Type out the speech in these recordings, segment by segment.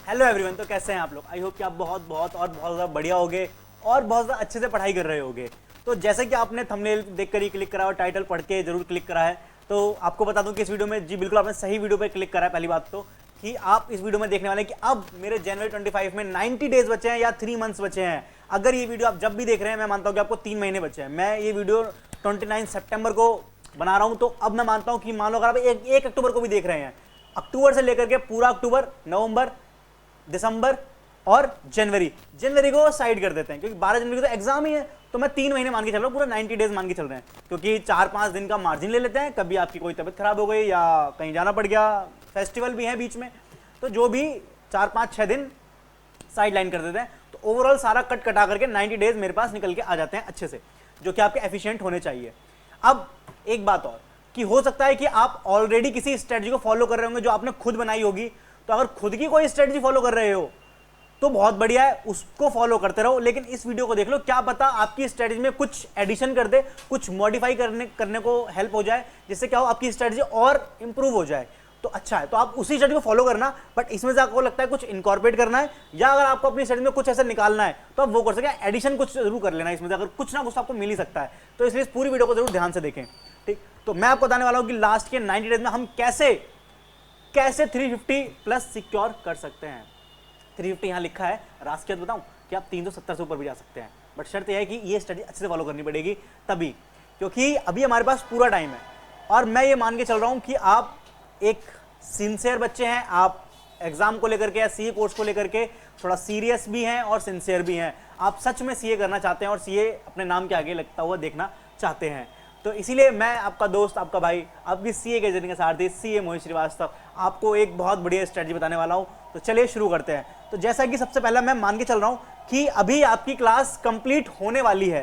Hello everyone, तो कैसे हैं आप लोग। आई होप कि आप बहुत बहुत और बहुत ज़्यादा बढ़िया होगे और बहुत ज़्यादा अच्छे से पढ़ाई कर रहे होगे। तो जैसे कि आपने थंबनेल देखकर ही क्लिक करा और टाइटल पढ़ के जरूर क्लिक करा है, तो आपको बता दूं कि इस वीडियो में जी बिल्कुल आपने सही वीडियो पर क्लिक करा है। पहली बात तो कि आप इस वीडियो में देखने वाले हैं कि अब मेरे जनवरी 25 में 90 डेज बचे हैं या 3 मंथ्स बचे हैं। अगर ये वीडियो आप जब भी देख रहे हैं, मैं मानता हूँ कि आपको 3 महीने बचे हैं। मैं ये वीडियो 29 सितंबर को बना रहा हूँ, तो अब मैं मानता हूँ कि मान लो अगर आप 1 अक्टूबर को भी देख रहे हैं, अक्टूबर से लेकर के पूरा अक्टूबर, नवंबर, दिसंबर और जनवरी को साइड कर देते हैं, क्योंकि 12 जनवरी को तो एग्जाम ही है। तो मैं 3 महीने मान के चल रहा हूँ, पूरा 90 डेज मान के चल रहे हैं, क्योंकि 4-5 दिन का मार्जिन ले लेते हैं। कभी आपकी कोई तबीयत खराब हो गई या कहीं जाना पड़ गया, फेस्टिवल भी है बीच में, तो जो भी 4-5-6 दिन साइड लाइन कर देते हैं। तो ओवरऑल सारा कट कटा करके 90 डेज मेरे पास निकल के आ जाते हैं अच्छे से, जो कि आपके एफिशिएंट होने चाहिए। अब एक बात और कि हो सकता है कि आप ऑलरेडी किसी स्ट्रेटजी को फॉलो कर रहे होंगे जो आपने खुद बनाई होगी। तो अगर खुद की कोई स्ट्रेटजी फॉलो कर रहे हो तो बहुत बढ़िया है, उसको फॉलो करते रहो। लेकिन इस वीडियो को देख लो, क्या पता आपकी स्ट्रेटजी में कुछ एडिशन कर दे, कुछ मॉडिफाई करने को हेल्प हो जाए, जिससे क्या हो आपकी स्ट्रेटजी और इंप्रूव हो जाए। तो अच्छा है, तो आप उसी स्ट्रेटजी को फॉलो करना। बट इसमें से आपको लगता है कुछ इनकॉर्पोरेट करना है, या अगर आपको अपनी स्ट्रेटजी में कुछ ऐसा निकालना है तो आप वो कर सकते हैं। एडिशन कुछ जरूर कर लेना इसमें से, अगर कुछ ना कुछ आपको मिल ही सकता है। तो इसलिए इस पूरी वीडियो को जरूर ध्यान से देखें, ठीक। तो मैं आपको बताने वाला हूं कि लास्ट के 90 डेज में हम कैसे 350 प्लस सिक्योर कर सकते हैं। 350 यहाँ लिखा है, रास्कियत बताऊं कि आप 370 से ऊपर भी जा सकते हैं। बट शर्त यह है कि ये स्टडी अच्छे से फॉलो करनी पड़ेगी तभी, क्योंकि अभी हमारे पास पूरा टाइम है। और मैं ये मान के चल रहा हूं कि आप एक सिंसियर बच्चे हैं, आप एग्जाम को लेकर के या सीए कोर्स को लेकर के थोड़ा सीरियस भी हैं और सिंसियर भी हैं। आप सच में सीए करना चाहते हैं और सीए अपने नाम के आगे लगता हुआ देखना चाहते हैं। तो इसीलिए मैं आपका दोस्त, आपका भाई, आपकी सीए के जर्नी के सारथी सीए मोहित श्रीवास्तव आपको एक बहुत बढ़िया स्ट्रेटजी बताने वाला हूं। तो चलिए शुरू करते हैं। तो जैसा कि सबसे पहला मैं मान के चल रहा हूं कि अभी आपकी क्लास कंप्लीट होने वाली है।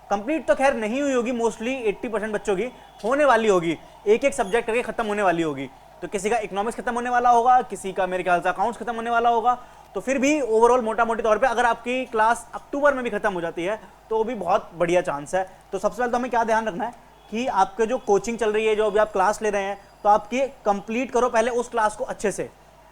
कंप्लीट तो खैर नहीं हुई होगी, मोस्टली 80% बच्चों की होने वाली होगी, एक एक सब्जेक्ट करके खत्म होने वाली होगी। तो किसी का इकोनॉमिक्स खत्म होने वाला होगा, किसी का मेरे ख्याल से अकाउंट्स खत्म होने वाला होगा। तो फिर भी ओवरऑल मोटा मोटी तौर पे अगर आपकी क्लास अक्टूबर में भी खत्म हो जाती है तो भी बहुत बढ़िया चांस है। तो सबसे पहले तो हमें क्या ध्यान रखना है कि आपके जो कोचिंग चल रही है, जो अभी आप क्लास ले रहे हैं, तो आपकी कंप्लीट करो पहले उस क्लास को अच्छे से।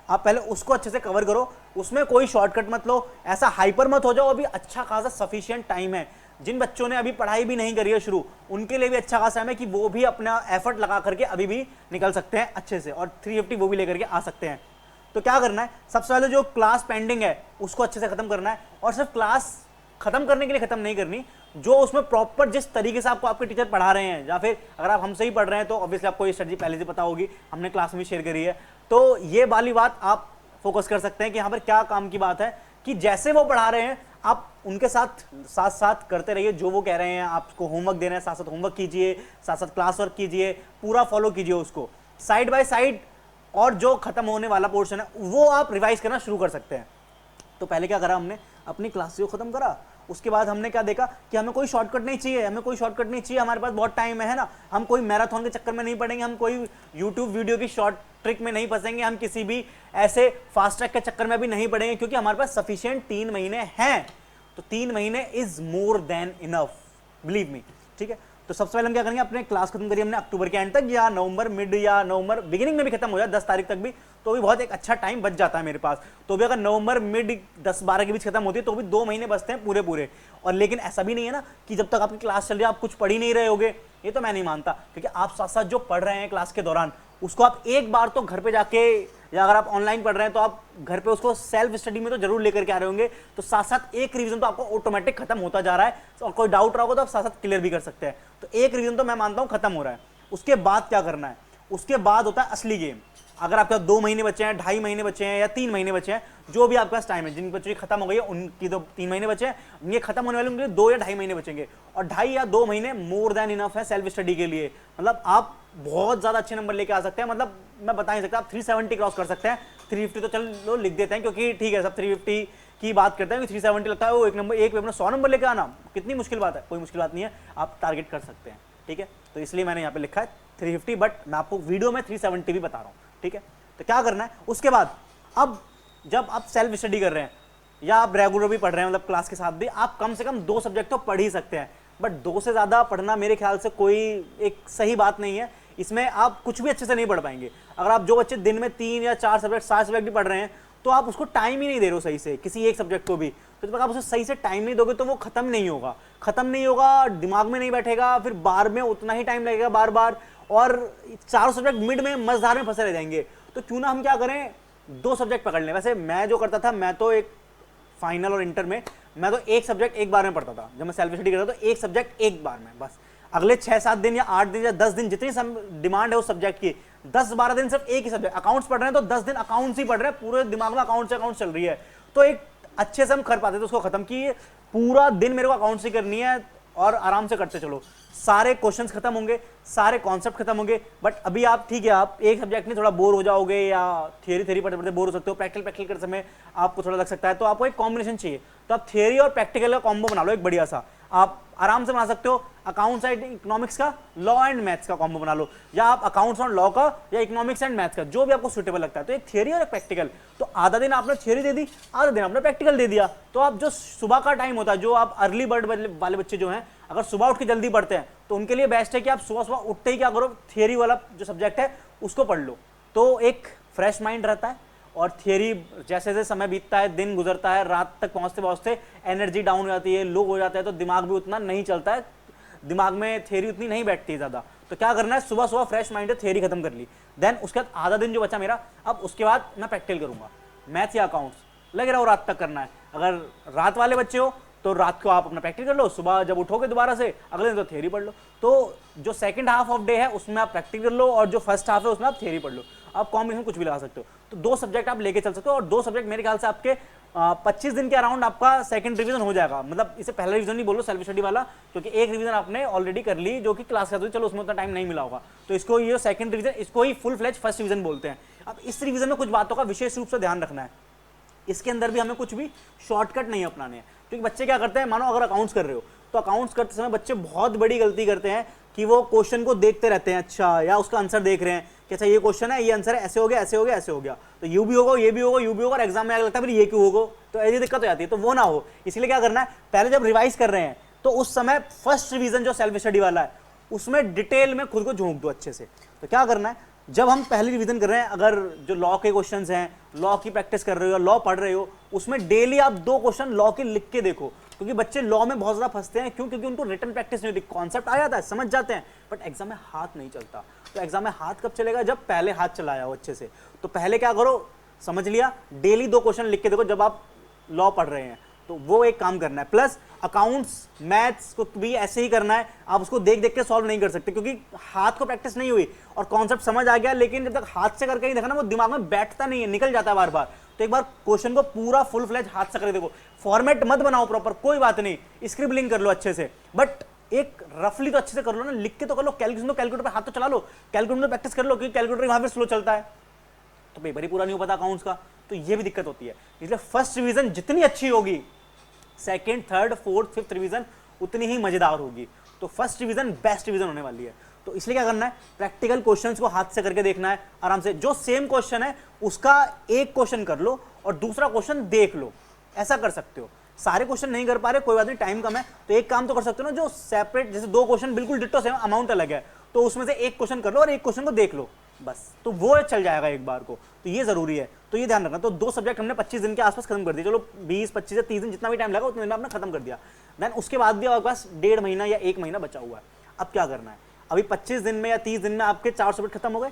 आप पहले उसको अच्छे से कवर करो, उसमें कोई शॉर्टकट मत लो, ऐसा हाइपर मत हो जाओ। अभी अच्छा खासा सफिशिएंट टाइम है। जिन बच्चों ने अभी पढ़ाई भी नहीं करी है शुरू, उनके लिए भी अच्छा खासा टाइम है कि वो भी अपना एफर्ट लगा करके अभी भी निकल सकते हैं अच्छे से, और 350 वो भी लेकर के आ सकते हैं। तो क्या करना है, सबसे पहले जो क्लास पेंडिंग है उसको अच्छे से खत्म करना है। और सिर्फ क्लास खत्म करने के लिए खत्म नहीं करनी, जो उसमें प्रॉपर जिस तरीके से आपको आपके टीचर पढ़ा रहे हैं, या फिर अगर आप हमसे ही पढ़ रहे हैं तो ऑब्वियसली आपको ये स्ट्रेटजी पहले से पता होगी, हमने क्लास में भी शेयर करी है। तो ये वाली बात आप फोकस कर सकते हैं कि यहाँ पर क्या काम की बात है कि जैसे वो पढ़ा रहे हैं आप उनके साथ साथ करते रहिए। जो वो कह रहे हैं, आपको होमवर्क देना है, साथ साथ होमवर्क कीजिए, साथ साथ क्लास वर्क कीजिए, पूरा फॉलो कीजिए उसको साइड बाय साइड। और जो खत्म होने वाला पोर्शन है वो आप रिवाइज करना शुरू कर सकते हैं। तो पहले क्या करा हमने, अपनी क्लास को खत्म करा। उसके बाद हमने क्या देखा कि हमें कोई शॉर्टकट नहीं चाहिए, हमारे पास बहुत टाइम है ना। हम कोई मैराथन के चक्कर में नहीं पड़ेंगे, हम कोई यूट्यूब वीडियो की शॉर्ट ट्रिक में नहीं फंसेंगे, हम किसी भी ऐसे फास्ट ट्रैक के चक्कर में भी नहीं पड़ेंगे, क्योंकि हमारे पास सफिशिएंट 3 महीने हैं। तो 3 महीने is more than enough, believe me, ठीक है। तो सबसे पहले हम क्या करेंगे, अपने क्लास खत्म करिए हमने अक्टूबर के एंड तक, या नवंबर मिड या नवंबर बिगिनिंग में भी खत्म हो जाए 10 तारीख तक भी, तो भी बहुत एक अच्छा टाइम बच जाता है मेरे पास। तो भी अगर नवंबर मिड 10-12 के बीच खत्म होती है तो भी 2 महीने बचते हैं पूरे पूरे। और लेकिन ऐसा भी नहीं है ना कि जब तक आपकी क्लास चल रही है आप कुछ पढ़ ही नहीं रहे होगे, ये तो मैं नहीं मानता। क्योंकि आप साथ साथ जो पढ़ रहे हैं क्लास के दौरान, उसको आप एक बार तो घर पे जाके, या अगर आप ऑनलाइन पढ़ रहे हैं तो आप घर पे उसको सेल्फ स्टडी में तो जरूर लेकर के आ रहे होंगे। तो साथ साथ एक रिवीजन तो आपको ऑटोमेटिक खत्म होता जा रहा है, और कोई डाउट रहा होगा तो आप साथ साथ क्लियर भी कर सकते हैं। तो एक रिवीजन तो मैं मानता हूं खत्म हो रहा है। उसके बाद क्या करना है, उसके बाद होता है असली गेम। अगर आपके पास 2 महीने बचे हैं, 2.5 महीने बचे हैं, या 3 महीने बचे हैं, जो भी आपके पास टाइम है, जिन बच्चों की खत्म हो गई है उनकी तो 3 महीने बचे हैं, ये खत्म होने वाले उनके 2 या 2.5 महीने बचेंगे। और 2.5 या 2 महीने मोर देन इनफ है सेल्फ स्टडी के लिए। मतलब आप बहुत ज्यादा अच्छे नंबर लेके आ सकते हैं। मतलब मैं बता नहीं सकता, आप 370 क्रॉस कर सकते हैं। 350 तो चलो लिख देते हैं, क्योंकि ठीक है सब 350 की बात करते हैं, 370 लगता है वो एक पेपर में 100 नंबर लेके आना कितनी मुश्किल बात है। कोई मुश्किल बात नहीं है, आप टारगेट कर सकते हैं, ठीक है। तो इसलिए मैंने यहाँ पे लिखा है 350, बट मैं आपको वीडियो में 370 भी बता रहा हूँ, ठीक है। तो क्या करना है उसके बाद, अब जब आप सेल्फ स्टडी कर रहे हैं या आप रेगुलर भी पढ़ रहे हैं, मतलब क्लास के साथ भी, आप कम से कम 2 सब्जेक्ट तो पढ़ ही सकते हैं। बट 2 से ज़्यादा पढ़ना मेरे ख्याल से कोई एक सही बात नहीं है। इसमें आप कुछ भी अच्छे से नहीं पढ़ पाएंगे। अगर आप जो बच्चे दिन में 3 या 4 सब्जेक्ट 7 सब्जेक्ट भी पढ़ रहे हैं, तो आप उसको टाइम ही नहीं दे रहे हो सही से किसी एक सब्जेक्ट को भी, तो जब तक आप उसे सही से टाइम नहीं दोगे तो वो खत्म नहीं होगा, दिमाग में नहीं बैठेगा, फिर बार में उतना ही टाइम लगेगा बार बार, और चारों सब्जेक्ट मिड में मजेदार में फंसे रह जाएंगे। तो क्यों ना हम क्या करें, 2 सब्जेक्ट पकड़ लें। वैसे मैं जो करता था, मैं तो एक फाइनल और इंटर में मैं तो एक सब्जेक्ट एक बार में पढ़ता था। जब मैं सेल्फ स्टडी करता था तो एक सब्जेक्ट एक बार में, बस अगले 6-7 दिन या 8 दिन या 10 दिन जितनी डिमांड है उस सब्जेक्ट की, 10-12 दिन सिर्फ एक ही सब्जेक्ट, अकाउंट्स पढ़ रहे हैं तो 10 दिन अकाउंट्स ही पढ़ रहे हैं, पूरे दिमाग में अकाउंट्स चल रही है। तो एक अच्छे से हम कर पाते थे उसको खत्म, कि पूरा दिन मेरे को अकाउंट्स ही करनी है और आराम से करते चलो, सारे क्वेश्चंस खत्म होंगे, सारे कॉन्सेप्ट खत्म होंगे। बट अभी आप ठीक है, आप एक सब्जेक्ट में थोड़ा बोर हो जाओगे या थियरी पढ़ते पढ़ते बोर हो सकते हो, प्रैक्टिकल करते समय आपको थोड़ा लग सकता है, तो आपको एक कॉम्बिनेशन चाहिए। तो आप थियरी और प्रैक्टिकल का कॉम्बो बना लो एक बढ़िया सा, आप आराम से बना सकते हो। अकाउंट्स एंड इकोनॉमिक्स का, लॉ एंड मैथ्स का कॉम्बो बना लो, या आप अकाउंट्स और लॉ का या इकोनॉमिक्स एंड मैथ्स का, जो भी आपको सुटेबल लगता है। तो एक थियरी और एक प्रैक्टिकल, तो आधा दिन आपने थियरी दे दी, आधा दिन आपने प्रैक्टिकल दे दिया। तो आप जो सुबह का टाइम होता है, जो आप अर्ली बर्ड वाले बच्चे जो हैं, अगर सुबह उठ के जल्दी पढ़ते हैं तो उनके लिए बेस्ट है कि आप सुबह सुबह उठते ही क्या करो, थियरी वाला जो सब्जेक्ट है उसको पढ़ लो, तो एक फ्रेश माइंड रहता है। और थियरी जैसे जैसे समय बीतता है, दिन गुजरता है, रात तक पहुंचते पहुंचते एनर्जी डाउन हो जाती है, लो हो जाता है, तो दिमाग भी उतना नहीं चलता है, दिमाग में थियरी उतनी नहीं बैठती है ज़्यादा। तो क्या करना है, सुबह सुबह फ्रेश माइंड है, थियरी खत्म कर ली, देन उसके बाद आधा दिन जो बचा मेरा, अब उसके बाद मैं प्रैक्टिकल करूंगा, मैथ या अकाउंट्स लग रहा हो रात तक करना है। अगर रात वाले बच्चे हो तो रात को आप अपना प्रैक्टिकल कर लो, सुबह जब उठोगे दोबारा से अगले दिन तो थियरी पढ़ लो। तो जो सेकंड हाफ ऑफ डे है उसमें आप प्रैक्टिकल कर लो, और जो फर्स्ट हाफ है उसमें आप थियरी पढ़ लो। आप कॉम्बिनेशन कुछ भी लगा सकते हो। तो 2 सब्जेक्ट आप लेके चल सकते हो, और 2 सब्जेक्ट मेरे ख्याल से आपके 25 दिन के अराउंड आपका सेकंड रिवीजन हो जाएगा। मतलब इसे पहला रिवीजन नहीं बोलो सेल्फ स्टडी वाला, क्योंकि एक रिवीजन आपने ऑलरेडी कर ली जो कि क्लास का, तो चलो उसमें उतना टाइम नहीं मिला होगा, तो इसको ये सेकंड रिवीजन, इसको ही फुल फ्लेज फर्स्ट रिवीजन बोलते हैं। अब इस रिवीजन में कुछ बातों का विशेष रूप से ध्यान रखना है, इसके अंदर भी हमें कुछ भी शॉर्टकट नहीं अपनाने हैं। क्योंकि बच्चे क्या करते हैं, मानो अगर अकाउंट्स कर रहे हो तो अकाउंट्स करते समय बच्चे बहुत बड़ी गलती करते हैं कि वो क्वेश्चन को देखते रहते हैं, अच्छा, या उसका आंसर देख रहे हैं कि अच्छा ये क्वेश्चन है, ये आंसर है, ऐसे हो गया, ऐसे हो गया, ऐसे हो गया, तो यू भी होगा, ये भी होगा, यू भी होगा, और एग्जाम में आगे लगता है फिर ये क्यों होगा, तो ऐसी दिक्कत हो जाती है। तो वो ना हो, इसलिए क्या करना है, पहले जब रिवाइज कर रहे हैं तो उस समय फर्स्ट रिवीजन जो सेल्फ स्टडी वाला है उसमें डिटेल में खुद को झोंक दो अच्छे से। तो क्या करना है, जब हम पहली रिवीजन कर रहे हैं, अगर जो लॉ के क्वेश्चंस हैं, लॉ की प्रैक्टिस कर रहे हो, लॉ पढ़ रहे हो, उसमें डेली आप 2 क्वेश्चन लॉ के लिख के देखो, क्योंकि बच्चे लॉ में बहुत ज्यादा फंसते हैं। क्यों? क्योंकि उनको रिटन प्रैक्टिस नहीं होती, कॉन्सेप्ट आ जाता है, समझ जाते हैं, बट एग्जाम में हाथ नहीं चलता। तो एग्जाम में हाथ कब चलेगा, जब पहले हाथ चलाया हो अच्छे से। तो पहले क्या करो, समझ लिया, डेली 2 क्वेश्चन लिख के देखो जब आप लॉ पढ़ रहे हैं, तो वो एक काम करना है। प्लस अकाउंट्स मैथ्स को भी ऐसे ही करना है, आप उसको देख देख के सॉल्व नहीं कर सकते, क्योंकि हाथ को प्रैक्टिस नहीं हुई और कॉन्सेप्ट समझ आ गया, लेकिन जब तक हाथ से करके नहीं देखा ना, वो दिमाग में बैठता नहीं है, निकल जाता है बार बार। तो एक बार क्वेश्चन को पूरा फुल फ्लेज हाथ से करके देखो, फॉर्मेट मत बनाओ प्रॉपर, कोई बात नहीं, स्क्रिबलिंग कर लो अच्छे से, बट एक रफली तो अच्छे से कर लो ना, लिख के तो कर लो, कैलकुलेशन तो कैलकुलेटर पे हाथ तो चला लो, कैलकुलेटर में प्रैक्टिस कर लो, क्योंकि कैलकुलेटर वहां पे स्लो चलता है, तो पेपर ही पूरा नहीं हो पाता अकाउंट्स का, तो ये भी दिक्कत होती है। इसलिए फर्स्ट रिवीजन जितनी अच्छी होगी, second, third, fourth, fifth revision उतनी ही मजेदार होगी। तो फर्स्ट रिवीजन बेस्ट रिवीजन होने वाली है। तो इसलिए क्या करना है, प्रैक्टिकल क्वेश्चंस को हाथ से करके देखना है आराम से, जो सेम क्वेश्चन है उसका एक क्वेश्चन कर लो और दूसरा क्वेश्चन देख लो, ऐसा कर सकते हो। सारे क्वेश्चन नहीं कर पा रहे, कोई बात नहीं, टाइम कम है, तो एक काम तो कर सकते हो ना, जो सेपरेट, जैसे 2 क्वेश्चन बिल्कुल डिट्टो सेम, अमाउंट अलग है, तो उसमें से एक क्वेश्चन कर लो और एक क्वेश्चन को देख लो, बस, तो वो चल जाएगा एक बार को। तो ये जरूरी है, तो ये ध्यान रखना। तो 2 सब्जेक्ट हमने 25 दिन के आसपास खत्म कर दिया, चलो 20, 25 या 30 दिन जितना भी टाइम लगा उतने दिन में आपने खत्म कर दिया। देन उसके बाद भी आपके पास 1.5 महीना या 1 महीना बचा हुआ है। अब क्या करना है, अभी 25 दिन में या 30 दिन में आपके 4 सब्जेक्ट खत्म हो गए,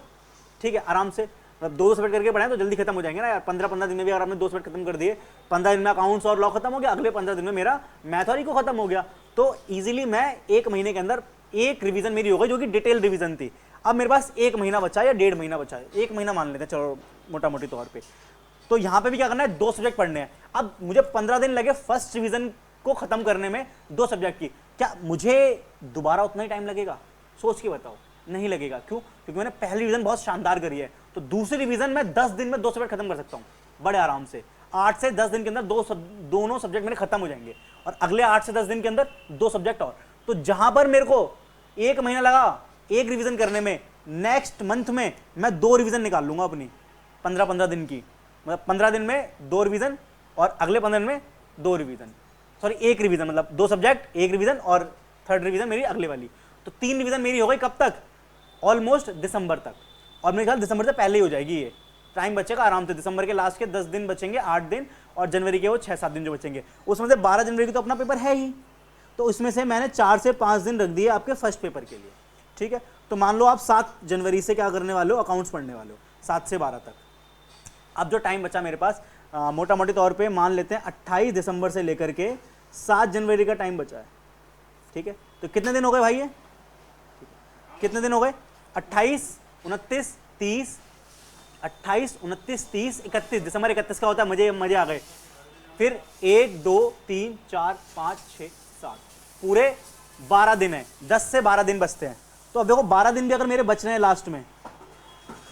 ठीक है, आराम से, मतलब 2 सब्जेक्ट करके पढ़ाएं तो जल्दी खत्म हो जाएंगे ना यार। 15-15 दिन में भी अगर आपने 2 सब्जेक्ट खत्म कर दिए, 15 दिन में अकाउंट्स और लॉ खत्म हो गया, अगले 15 दिन में मेरा मैथ और इको खत्म हो गया, तो इजीली मैं 1 महीने के अंदर एक रिवीजन मेरी हो गई, जो कि डिटेल रिवीजन थी। अब मेरे पास 1 महीना बचा या 1.5 महीना बचा है, 1 महीना मान लेते हैं चलो मोटा मोटी तौर पे। तो यहाँ पे भी क्या करना है, 2 सब्जेक्ट पढ़ने हैं। अब मुझे 15 दिन लगे फर्स्ट रिवीजन को खत्म करने में 2 सब्जेक्ट की, क्या मुझे दोबारा उतना ही टाइम लगेगा? सोच के बताओ, नहीं लगेगा। क्यों? क्योंकि मैंने पहली रिवीजन बहुत शानदार करी है, तो दूसरी रिवीजन में 10 दिन में 2 सब्जेक्ट खत्म कर सकता हूँ बड़े आराम से। 8 से 10 दिन के अंदर दोनों सब्जेक्ट मेरे खत्म हो जाएंगे, और अगले 8 से 10 दिन के अंदर 2 सब्जेक्ट और। तो जहां पर मेरे को 1 महीना लगा एक रिवीजन करने में, नेक्स्ट मंथ में मैं 2 रिवीजन निकाल लूंगा अपनी 15-15 दिन की, मतलब 15 दिन में 2 रिवीजन और अगले 15 दिन में 2 रिवीजन, सॉरी 1 रिवीजन, मतलब 2 सब्जेक्ट 1 रिवीजन और थर्ड रिवीजन मेरी अगले वाली। तो 3 रिवीजन मेरी हो गई कब तक? ऑलमोस्ट दिसंबर तक, और मेरे ख्याल दिसंबर से पहले ही हो जाएगी ये, टाइम बचेगा आराम से। दिसंबर के लास्ट के 10 दिन बचेंगे, 8 दिन, और जनवरी के वो 6-7 दिन जो बचेंगे, उसमें से 12 जनवरी को तो अपना पेपर है ही, तो उसमें से मैंने 4 से 5 दिन रख दिए आपके फर्स्ट पेपर के लिए, ठीक है। तो मान लो आप 7 जनवरी से क्या करने वाले हो, अकाउंट्स पढ़ने वाले हो 7 से 12 तक। अब जो टाइम बचा मेरे पास, मोटा मोटी तौर पे मान लेते हैं 28 दिसंबर से लेकर के 7 जनवरी का टाइम बचा है, ठीक है। तो कितने दिन हो गए भाई ये, कितने दिन हो गए, 28, 29, 30, 28, 29, 30, 31, दिसंबर 31 का होता है, मजे आ गए। फिर 1, 2, 3, 4, 5, 6, 7, पूरे 12 दिन है, 10 से 12 दिन बचते हैं। तो अब देखो 12 दिन भी अगर मेरे बच रहे हैं लास्ट में,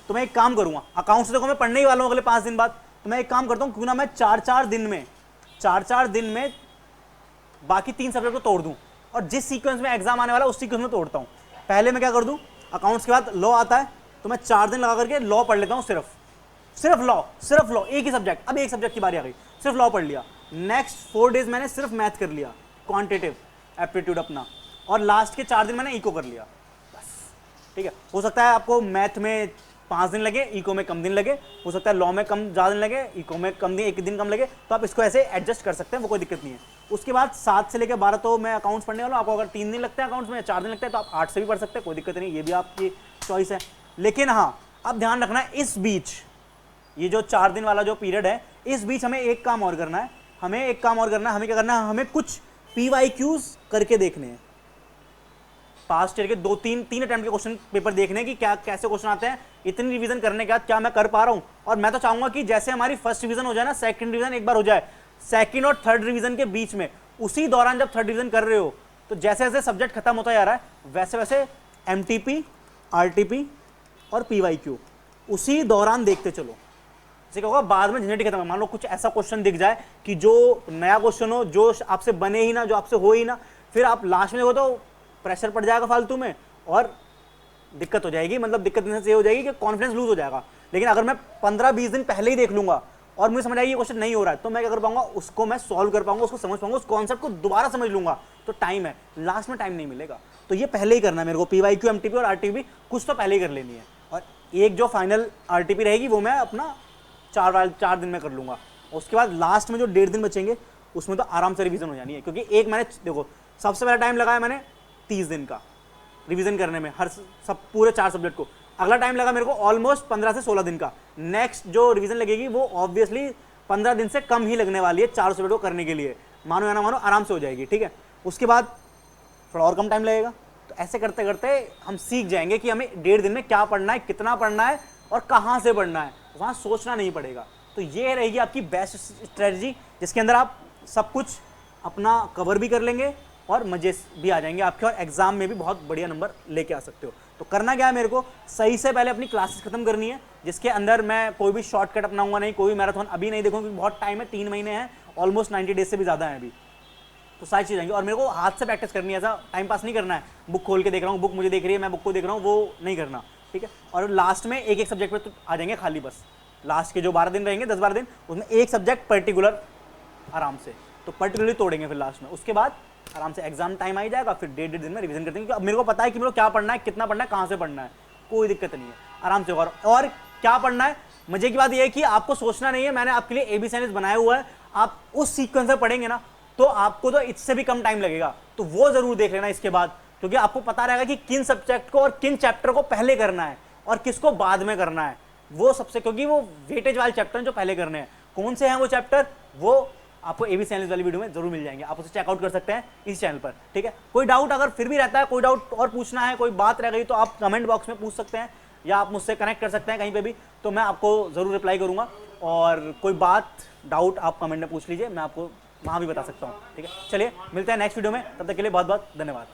तो मैं एक काम करूंगा, अकाउंट्स देखो मैं पढ़ने ही वाला हूं अगले 5 दिन बाद, तो मैं एक काम करता हूं, क्यों ना मैं 4-4 दिन में बाकी 3 सब्जेक्ट को तोड़ दूं, और जिस सीक्वेंस में एग्जाम आने वाला उस सीक्वेंस में तोड़ता हूं। पहले मैं क्या कर दूं, अकाउंट्स के बाद लॉ आता है, तो मैं 4 दिन लगा करके लॉ पढ़ लेता हूं, सिर्फ लॉ, एक ही सब्जेक्ट, अब एक सब्जेक्ट की बारी आ गई, सिर्फ लॉ पढ़ लिया। नेक्स्ट 4 डेज मैंने सिर्फ मैथ कर लिया, क्वांटिटेटिव एप्टीट्यूड अपना, और लास्ट के 4 दिन मैंने इको कर लिया, बस, ठीक है। हो सकता है आपको मैथ में 5 दिन लगे, इको में कम दिन लगे, हो सकता है लॉ में कम ज़्यादा दिन लगे, इको में कम दिन, 1 दिन कम लगे, तो आप इसको ऐसे एडजस्ट कर सकते हैं, वो कोई दिक्कत नहीं है। उसके बाद 7 से लेकर 12 तो मैं अकाउंट्स पढ़ने वाला हूँ। आपको अगर 3 दिन लगते हैं अकाउंट्स में, 4 दिन लगते हैं, तो आप 8 से भी पढ़ सकते हैं, कोई दिक्कत नहीं, ये भी आपकी चॉइस है। लेकिन हाँ, अब ध्यान रखना है, इस बीच ये जो 4 दिन वाला जो पीरियड है, इस बीच हमें एक काम और करना है, हमें क्या करना है, हमें कुछ PYQs करके देखने हैं, पास्ट ईयर के 2-3 अटेम्प्ट के क्वेश्चन पेपर देखने की क्या कैसे क्वेश्चन आते हैं। इतनी रिवीजन करने के बाद क्या मैं कर पा रहा हूं, और मैं तो चाहूंगा कि जैसे हमारी फर्स्ट रिवीजन हो जाए ना, सेकंड रिवीजन एक बार हो जाए, सेकंड और थर्ड रिवीजन के बीच में, उसी दौरान जब थर्ड रिवीजन कर रहे हो, तो जैसे जैसे सब्जेक्ट खत्म होता जा रहा है, वैसे वैसे MTP, RTP और PYQ उसी दौरान देखते चलो। जैसे क्या होगा, बाद में झंझट खत्म है। मान लो कुछ ऐसा क्वेश्चन दिख जाए कि जो नया क्वेश्चन हो, जो आपसे बने ही ना, जो आपसे हो ही ना, फिर आप लास्ट में देखो तो प्रेशर पड़ जाएगा फालतू में, और दिक्कत हो जाएगी। मतलब दिक्कत ये हो जाएगी कि कॉन्फिडेंस लूज हो जाएगा। लेकिन अगर मैं 15-20 दिन पहले ही देख लूंगा और मुझे समझ आएगी ये क्वेश्चन नहीं हो रहा है, तो मैं क्या कर पाऊंगा, उसको मैं सॉल्व कर पाऊंगा, उसको समझ पाऊंगा, उस कॉन्सेप्ट को दोबारा समझ लूंगा। तो टाइम है, लास्ट में टाइम नहीं मिलेगा। तो ये पहले ही करना है मेरे को, PYQ, MTP और RTP कुछ तो पहले ही कर लेनी है। और एक जो फाइनल RTP रहेगी वो मैं अपना 4 दिन में कर लूंगा। उसके बाद लास्ट में जो 1.5 दिन बचेंगे उसमें तो आराम से रिवीजन हो जानी है, क्योंकि एक मैंने देखो सबसे पहला टाइम लगाया मैंने 30 दिन का रिवीजन करने में, सब पूरे 4 सब्जेक्ट को। अगला टाइम लगा मेरे को ऑलमोस्ट 15 से 16 दिन का। नेक्स्ट जो रिवीजन लगेगी वो ऑब्वियसली 15 दिन से कम ही लगने वाली है 4 सब्जेक्ट को करने के लिए, मानो या ना मानो आराम से हो जाएगी, ठीक है। उसके बाद थोड़ा और कम टाइम लगेगा। तो ऐसे करते करते हम सीख जाएंगे कि हमें 1.5 दिन में क्या पढ़ना है, कितना पढ़ना है और कहाँ से पढ़ना है, वहाँ सोचना नहीं पड़ेगा। तो ये रहेगी आपकी बेस्ट स्ट्रेटजी, जिसके अंदर आप सब कुछ अपना कवर भी कर लेंगे और मजे भी आ जाएंगे आपके, और एग्जाम में भी बहुत बढ़िया नंबर लेके आ सकते हो। तो करना क्या है, मेरे को सही से पहले अपनी क्लासेस खत्म करनी है, जिसके अंदर मैं कोई भी शॉर्टकट अपनाऊंगा नहीं, कोई भी मैराथन अभी नहीं देखूंगा, क्योंकि बहुत टाइम है, 3 महीने हैं, ऑलमोस्ट 90 डेज से भी ज़्यादा है अभी। तो सारी चीज़ आएंगी, और मेरे को हाथ से प्रैक्टिस करनी है, ऐसा टाइम पास नहीं करना है, बुक खोल के देख रहा हूँ, बुक मुझे देख रही है, मैं बुक को देख रहा हूँ, वो नहीं करना, ठीक है। और लास्ट में एक सब्जेक्ट पर तो आ जाएंगे खाली, बस लास्ट के जो 12 दिन रहेंगे, 10-12 दिन, उसमें एक सब्जेक्ट पर्टिकुलर आराम से तो पर्टिकुलरली तोड़ेंगे फिर लास्ट में। उसके बाद आराम से एग्जाम टाइम आ ही जाएगा, फिर 1.5 दिन में रिवीजन करते हैं, क्योंकि अब मेरे को पता है कि मेरे को क्या पढ़ना है, कितना पढ़ना है, कहाँ से पढ़ना है, कोई दिक्कत नहीं है, आराम से। और क्या पढ़ना है, मजे की बात यह है कि आपको सोचना नहीं है, मैंने आपके लिए ABC बनाया हुआ है, आप उस सीक्वेंस से पढ़ेंगे ना तो आपको तो इससे भी कम टाइम लगेगा। तो वो जरूर देख लेना इसके बाद, क्योंकि आपको पता रहेगा कि किन सब्जेक्ट को और किन चैप्टर को पहले करना है और किसको बाद में करना है, वो सबसे, क्योंकि वो वेटेज वाले चैप्टर जो पहले करने हैं, कौन से हैं वो चैप्टर, वो आपको ABC वाली वीडियो में जरूर मिल जाएंगे, आप उसे चेकआउट कर सकते हैं इस चैनल पर, ठीक है। कोई डाउट अगर फिर भी रहता है, कोई डाउट और पूछना है, कोई बात रह गई, तो आप कमेंट बॉक्स में पूछ सकते हैं, या आप मुझसे कनेक्ट कर सकते हैं कहीं पे भी, तो मैं आपको ज़रूर रिप्लाई करूँगा। और कोई बात डाउट आप कमेंट में पूछ लीजिए, मैं आपको वहाँ भी बता सकता हूँ, ठीक है। चलिए मिलते हैं नेक्स्ट वीडियो में, तब तक के लिए बहुत बहुत धन्यवाद।